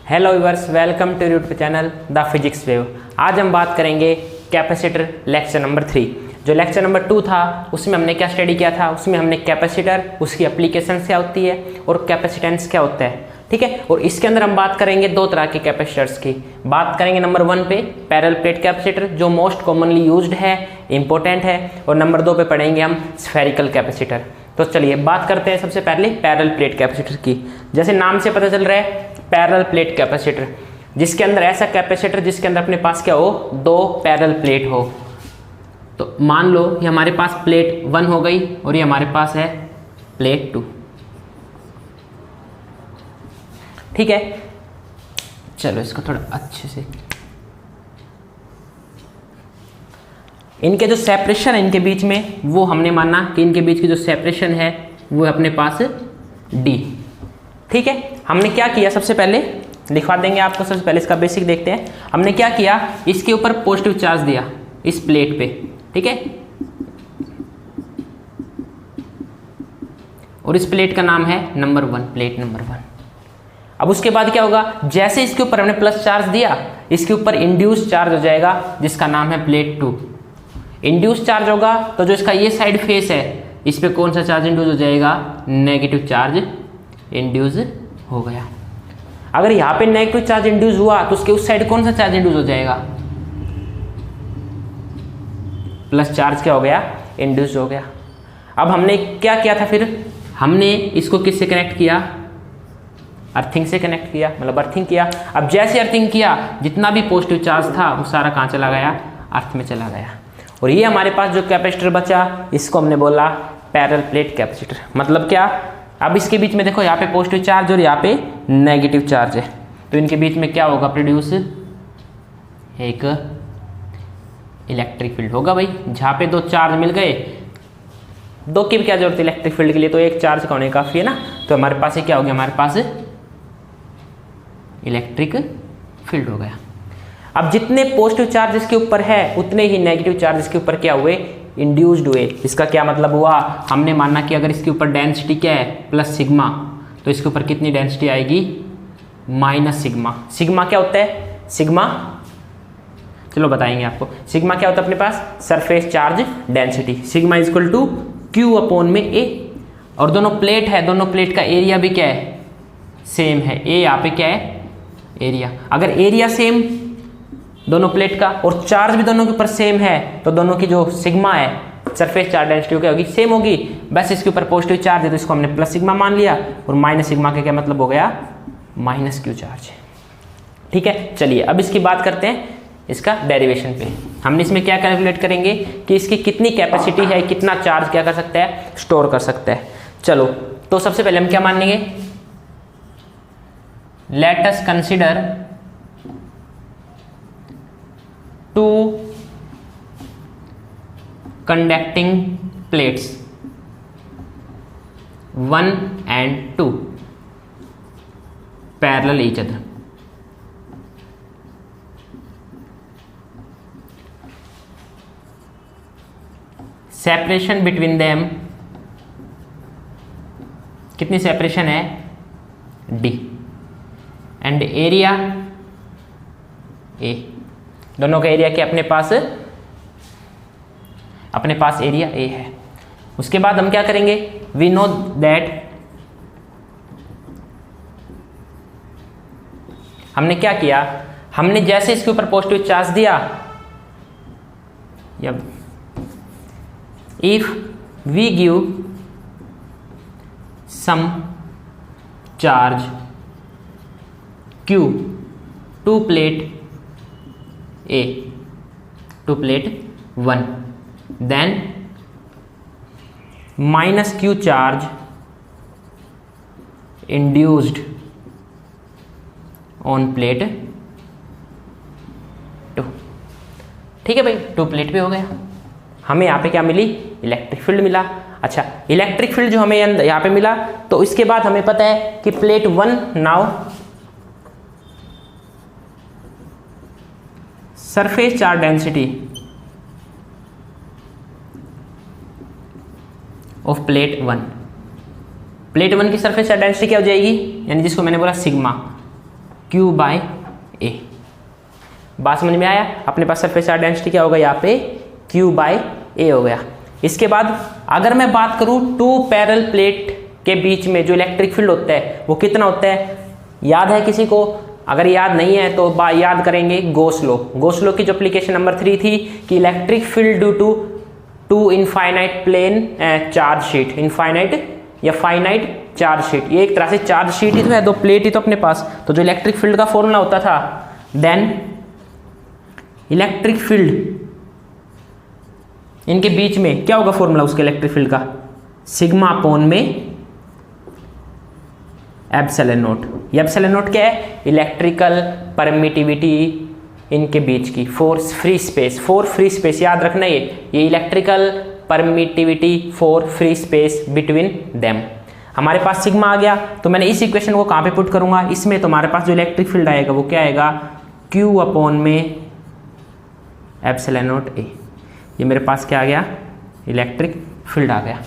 Hello viewers, welcome to YouTube channel the physics wave. आज हम बात करेंगे कैपेसिटर लेक्चर नंबर 3। जो लेक्चर नंबर 2 था उसमें हमने क्या स्टडी किया था, उसमें हमने कैपेसिटर, उसकी एप्लीकेशंस क्या होती है और कैपेसिटेंस क्या होता है, ठीक है। और इसके अंदर हम बात करेंगे दो तरह के कैपेसिटर्स की। बात करेंगे नंबर 1 पे पैरेलल प्लेट कैपेसिटर, जो मोस्ट कॉमनली यूज्ड है, इंपॉर्टेंट है। और नंबर 2 पे पढ़ेंगे हम स्फेरिकल कैपेसिटर। तो चलिए बात करते हैं सबसे पहले पैरेलल प्लेट कैपेसिटर की। जैसे नाम से पता चल रहा है पैरेलल प्लेट कैपेसिटर, जिसके अंदर ऐसा कैपेसिटर जिसके अंदर अपने पास क्या हो, दो पैरेलल प्लेट हो। तो मान लो ये हमारे पास प्लेट 1 हो गई और ये हमारे पास है प्लेट 2, ठीक है। चलो इसको थोड़ा अच्छे से, इनके जो सेपरेशन है इनके बीच में, वो हमने माना कि इनके बीच की जो सेपरेशन है वो अपने पास D, ठीक है। हमने क्या किया, सबसे पहले लिखवा देंगे आपको। सबसे पहले इसका बेसिक देखते हैं। हमने क्या किया, इसके ऊपर पॉजिटिव चार्ज दिया इस प्लेट पे, ठीक है। और इस प्लेट का नाम है नंबर 1, प्लेट नंबर 1। अब उसके बाद क्या होगा, जैसे इसके ऊपर हमने प्लस चार्ज दिया, इसके ऊपर इंड्यूस चार्ज हो जाएगा जिसका नाम है प्लेट 2। इंड्यूस चार्ज होगा तो जो इसका ये साइड फेस है इस पे कौन सा चार्ज इंड्यूस हो जाएगा, नेगेटिव चार्ज इंड्यूस हो गया। अगर यहाँ पे नेगेटिव चार्ज इंड्यूस हुआ तो उसके उस साइड कौन सा चार्ज इंड्यूस हो जाएगा, प्लस चार्ज क्या हो गया, इंड्यूस हो गया। अब हमने क्या किया था, फिर हमने इसको किससे कनेक्ट किया, अर्थिंग से कनेक्ट किया, मतलब अर्थिंग किया। अब जैसे अर्थिंग किया, जितना भी पॉजिटिव चार्ज था वो सारा कहाँ चला गया, अर्थ में चला गया। और ये हमारे पास जो कैपेसिटर बचा, इसको हमने बोला पैरेलल प्लेट कैपेसिटर। मतलब क्या, अब इसके बीच में देखो, यहाँ पे पॉजिटिव चार्ज और यहाँ पे नेगेटिव चार्ज है, तो इनके बीच में क्या होगा, प्रोड्यूस एक इलेक्ट्रिक फील्ड होगा भाई। जहाँ पे दो चार्ज मिल गए, दो की भी क्या जरूरत है इलेक्ट्रिक फील्ड के लिए, तो एक चार्ज का होने काफी है ना। तो हमारे पास क्या हो गया, हमारे पास इलेक्ट्रिक फील्ड हो गया। अब जितने पॉजिटिव चार्ज इसके ऊपर है उतने ही नेगेटिव चार्ज इसके ऊपर क्या हुए, इंड्यूस्ड हुए। इसका क्या मतलब हुआ, हमने माना कि अगर इसके ऊपर डेंसिटी क्या है, प्लस सिग्मा, तो इसके ऊपर कितनी डेंसिटी आएगी, माइनस सिग्मा। सिग्मा क्या होता है, सिग्मा, चलो बताएंगे आपको। सिग्मा क्या होता है अपने पास, surface charge density. Sigma is equal to Q upon में ए। और दोनों प्लेट है, दोनों प्लेट का एरिया भी क्या है, सेम है। ए यहाँ पे क्या है, एरिया। अगर एरिया सेम दोनों प्लेट का और चार्ज भी दोनों के ऊपर सेम है, तो दोनों की जो सिग्मा है, सरफेस चार्ज डेंसिटी क्या होगी, सेम होगी। बस इसके ऊपर पॉजिटिव चार्ज है तो इसको हमने प्लस सिग्मा मान लिया, और माइनस सिग्मा का क्या मतलब हो गया, माइनस क्यू चार्ज, ठीक है। चलिए अब इसकी बात करते हैं, इसका डेरिवेशन पे। हमने इसमें क्या कैलकुलेट करेंगे कि इसकी कितनी कैपेसिटी है, कितना चार्ज क्या कर सकता है, स्टोर कर सकता है। चलो तो सबसे पहले हम क्या मानेंगे, let us consider 2 conducting plates 1 and 2 parallel each other. Separation between them, कितनी सेपरेशन है, D, and area A। दोनों का एरिया क्या अपने पास एरिया ए है। उसके बाद हम क्या करेंगे, वी नो दैट, हमने क्या किया, हमने जैसे इसके ऊपर पॉजिटिव चार्ज दिया, if we give some charge Q to plate A, to plate 1, then minus Q charge induced on plate 2, ठीक है भाई। 2 प्लेट पे हो गया, हमें यहाँ पे क्या मिली, इलेक्ट्रिक फील्ड मिला। अच्छा, इलेक्ट्रिक फील्ड जो हमें यहाँ पे मिला, तो इसके बाद हमें पता है कि plate 1 now surface charge density of plate 1 की सरफेस चार्ज डेंसिटी क्या हो जाएगी, यानी जिसको मैंने बोला सिग्मा, Q बाय A। बात समझ में आया? अपने पास सरफेस चार्ज डेंसिटी क्या होगा यहाँ पे? Q बाय A हो गया। इसके बाद अगर मैं बात करूँ टू पैरेलल प्लेट के बीच में जो इलेक्ट्रिक फील्ड होता है वो कितना होता है? याद है किसी को? अगर याद नहीं है तो याद करेंगे गॉस लॉ। गॉस लॉ की जो एप्लीकेशन नंबर 3 थी कि electric field due to infinite plane charge sheet, infinite या फाइनाइट चार्ज शीट। ये एक तरह से चार्ज शीट ही तो है, दो प्लेट ही तो अपने पास। तो जो इलेक्ट्रिक फील्ड का फॉर्मूला होता था, देन इलेक्ट्रिक फील्ड इनके बीच में क्या होगा फॉर्मूला उसके इलेक्ट्रिक फील्ड का? सिग्मा अपॉन में एप्सिलॉन नॉट। ये एप्सिलॉन नॉट क्या है? इलेक्ट्रिकल परमिटिविटी इनके बीच की for free space, for free space याद रखना। ये electrical permittivity for free space between them. हमारे पास सिग्मा आ गया, तो मैंने इस इक्वेशन को कहाँ पे पुट करूंगा? इसमें तो हमारे पास जो इलेक्ट्रिक फील्ड आएगा वो क्या आएगा? Q अपॉन में एप्सिलॉन नॉट A। ये मेरे पास क्या आ गया? इलेक्ट्रिक फील्ड आ गया।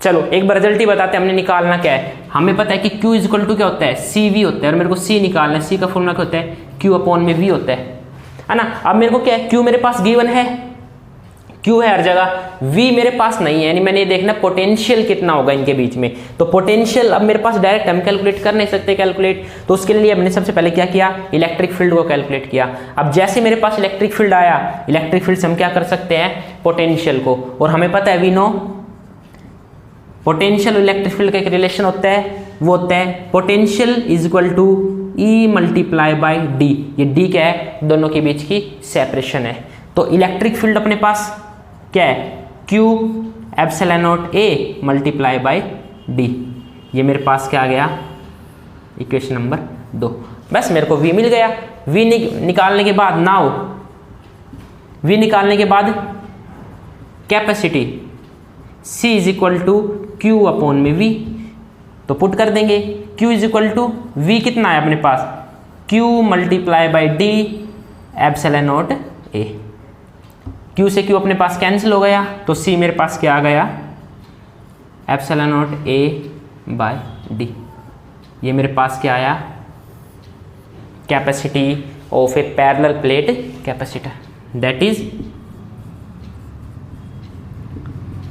चलो एक बार रिजल्ट ही बताते हैं, हमने निकालना क्या है। हमें पता है कि Q इक्वल टू क्या होता है? CV होता है, और मेरे को C निकालना है। C का फॉर्मूला क्या होता है? Q अपॉन में V होता है ना। अब मेरे को क्या है? Q मेरे पास गिवन है, Q है हर जगह, V मेरे पास नहीं है, यानी मैंने ये देखना पोटेंशियल कितना होगा इनके बीच में। तो पोटेंशियल अब मेरे पास डायरेक्ट हम कैलकुलेट कर नहीं सकते कैलकुलेट, तो उसके लिए हमने सबसे पहले क्या किया? इलेक्ट्रिक फील्ड को कैलकुलेट किया। अब जैसे मेरे पास इलेक्ट्रिक फील्ड आया, इलेक्ट्रिक फील्ड से हम क्या कर सकते हैं? पोटेंशियल को, और हमें पता है we know potential electric field का एक रिलेशन होता है, वो होता है potential is equal to E multiply by D। ये D क्या है? दोनों के बीच की सेपरेशन है। तो इलेक्ट्रिक फील्ड अपने पास क्या है? Q epsilon not A multiply by D। ये मेरे पास क्या आ गया? Equation number 2। बस मेरे को V मिल गया। V निकालने के बाद नाउ V निकालने के बाद capacity C is equal to Q upon में V, तो पुट कर देंगे। Q is equal to V कितना है अपने पास? Q multiply by D epsilon not A। Q से Q अपने पास कैंसिल हो गया, तो C मेरे पास क्या आ गया? Epsilon not A by D। ये मेरे पास क्या आया? Capacity of a parallel plate capacitor, that is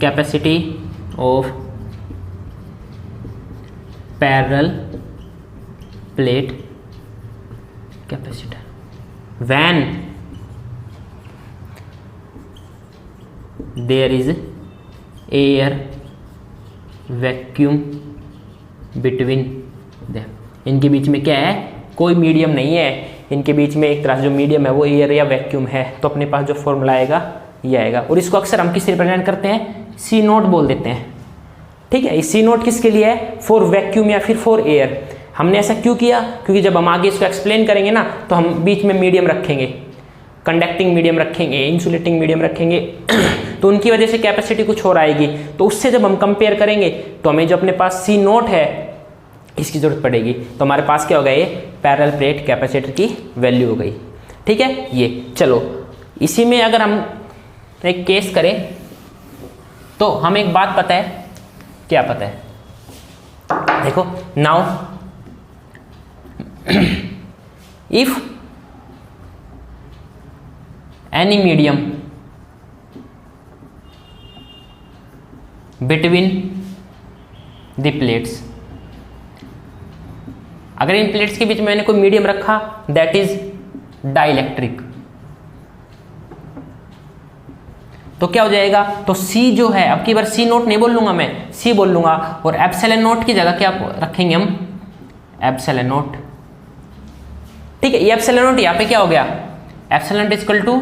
capacity of parallel plate capacitor when there is air vacuum between them. इनके बीच में क्या है? कोई मीडियम नहीं है, इनके बीच में एक तरह से जो मीडियम है वो एयर या वैक्यूम है। तो अपने पास जो फॉर्मूला आएगा ये आएगा, और इसको अक्सर हम किस रिप्रेजेंट करते हैं? C नोट बोल देते हैं। ठीक है, C नोट किसके लिए है? फॉर वैक्यूम या फिर फॉर एयर। हमने ऐसा क्यों किया? क्योंकि जब हम आगे इसको एक्सप्लेन करेंगे ना, तो हम बीच में मीडियम रखेंगे, कंडक्टिंग मीडियम रखेंगे, इंसुलेटिंग मीडियम रखेंगे तो उनकी वजह से कैपेसिटी कुछ और आएगी। तो उससे जब हम कंपेयर करेंगे तो हमें जो अपने पास C नोट है इसकी जरूरत पड़ेगी। तो हमारे पास क्या हो गया? ये पैरेलल प्लेट कैपेसिटर की वैल्यू हो गई। ठीक है, ये चलो इसी में अगर हम एक केस करें तो हमें एक बात पता है। क्या पता है? देखो now if any medium between the plates, अगर इन प्लेट्स के बीच में मैंने कोई मीडियम रखा, दैट इज डाइलेक्ट्रिक, तो क्या हो जाएगा? तो C जो है, अब की बार C नोट नहीं बोल लूंगा मैं, C बोल लूंगा, और एप्सिलॉन नोट की जगह क्या रखेंगे हम? Epsilon note. ठीक है, ये एप्सिलॉन नोट यहाँ पे क्या हो गया? Epsilon nought equal to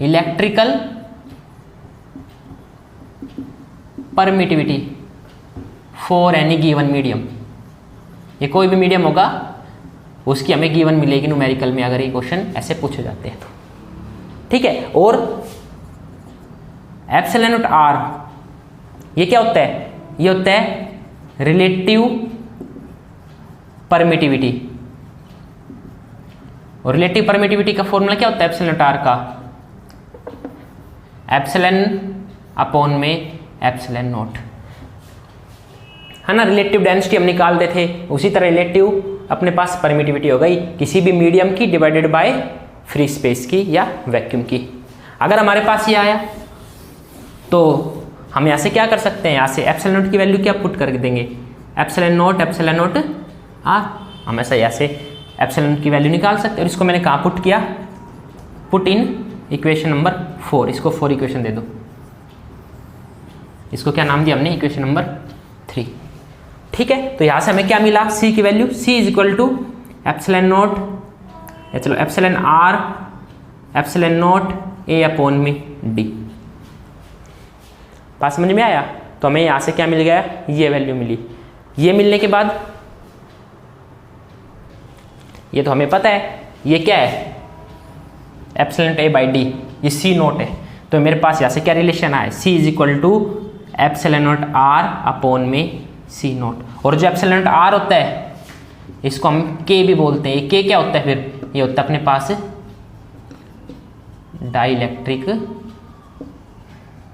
electrical permittivity for any given medium. ये कोई भी मीडियम होगा उसकी हमें गिवन मिलेगी न्यूमेरिकल में, अगर ये क्वेश्चन ऐसे पूछे जाते हैं तो। ठीक है, और एप्सिलॉन नॉट R ये क्या होता है? ये होता है रिलेटिव परमिटिविटी, और रिलेटिव परमिटिविटी का फॉर्मूला क्या होता है एप्सिलॉन नॉट R का? एप्सिलॉन अपॉन में एप्सिलॉन नॉट। है ना, रिलेटिव डेंसिटी हम निकालते थे, उसी तरह रिलेटिव अपने पास परमिटिविटी हो गई किसी भी मीडियम की डिवाइडेड बाय फ्री स्पेस की या वैक्यूम की। अगर हमारे पास ये आया तो हम यहाँ से क्या कर सकते हैं, यहाँ से एप्सिलॉन नॉट की वैल्यू क्या पुट कर देंगे, एप्सिलॉन नॉट आर, हम ऐसा यहाँ से एप्सिलॉन की वैल्यू निकाल सकते हैं। और इसको मैंने कहाँ पुट किया, पुट इन इक्वेशन नंबर 4, इसको 4 इक्वेशन दे दो, इसको क्या नाम दिया हमने, इक्वेशन नंबर 3। ठीक है, तो यहाँ से हमें क्या मिला, C की value, C is equal to epsilon not, चलो epsilon R epsilon not A upon में D। बात समझ में आया? तो हमें यहाँ से क्या मिल गया, ये वैल्यू मिली। ये मिलने के बाद ये तो हमें पता है ये क्या है, एप्सिलॉन A बाई D, ये C नोट है। तो मेरे पास यहाँ से क्या रिलेशन आया, C is equal to epsilon nought R upon में C नोट। और जो एप्सिलॉन नॉट R होता है इसको हम K भी बोलते हैं। K क्या होता है फिर, ये होता है अपने पास डाइलेक्ट्रिक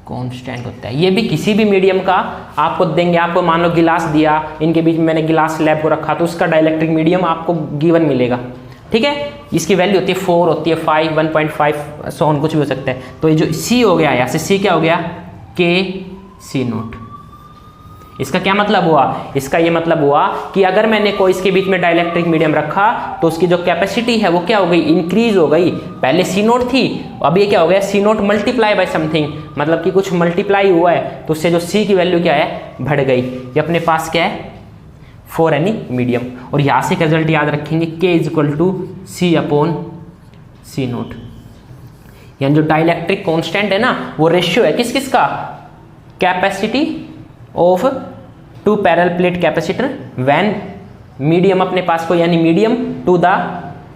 कांस्टेंट होता है। ये भी किसी भी मीडियम का आपको देंगे, आपको मान लो गिलास दिया, इनके बीच में मैंने गिलास स्लैब को रखा तो उसका डाइलेक्ट्रिक मीडियम आपको गिवन मिलेगा। ठीक है, इसकी वैल्यू होती है 4, होती है 5, 1.5 सोन कुछ भी हो सकता है। तो ये जो C हो गया, यहाँ से C क्या हो गया, K C नोट। इसका क्या मतलब हुआ, इसका ये मतलब हुआ कि अगर मैंने कोई इसके बीच में डाइलेक्ट्रिक मीडियम रखा तो उसकी जो कैपेसिटी है वो क्या हो गई, इंक्रीज हो गई। पहले C नोट थी, अब ये क्या हो गया, C note multiply by something, मतलब कि कुछ मल्टीप्लाई हुआ है तो उससे जो C की वैल्यू क्या है, बढ़ गई। ये अपने पास क्या है, 4 यानी मीडियम। और यहाँ से रिजल्ट याद रखेंगे, K is equal to C upon C nought. यानी जो डाइलेक्ट्रिक कांस्टेंट है ना, वो रेशियो है किस किस का, capacity of 2 parallel plate capacitor when medium अपने पास को, यानी medium to the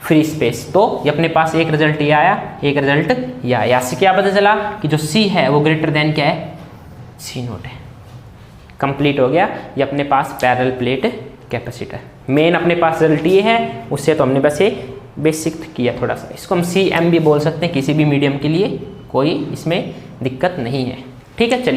free space. तो ये अपने पास एक रिजल्ट ये आया, एक रिजल्ट ये आया। यहाँ से क्या पता चला कि जो C है वो ग्रेटर देन क्या है, C नोट है। कंप्लीट हो गया ये अपने पास पैरेलल प्लेट कैपेसिटर। मेन अपने पास रिजल्ट ये है, उससे तो हमने बस ये बेसिक किया थोड़ा सा। इसको हम CM भी बोल सकते हैं, किसी भी मीडियम के लिए कोई इसमें दिक्कत नहीं है। ठीक है, चलिए।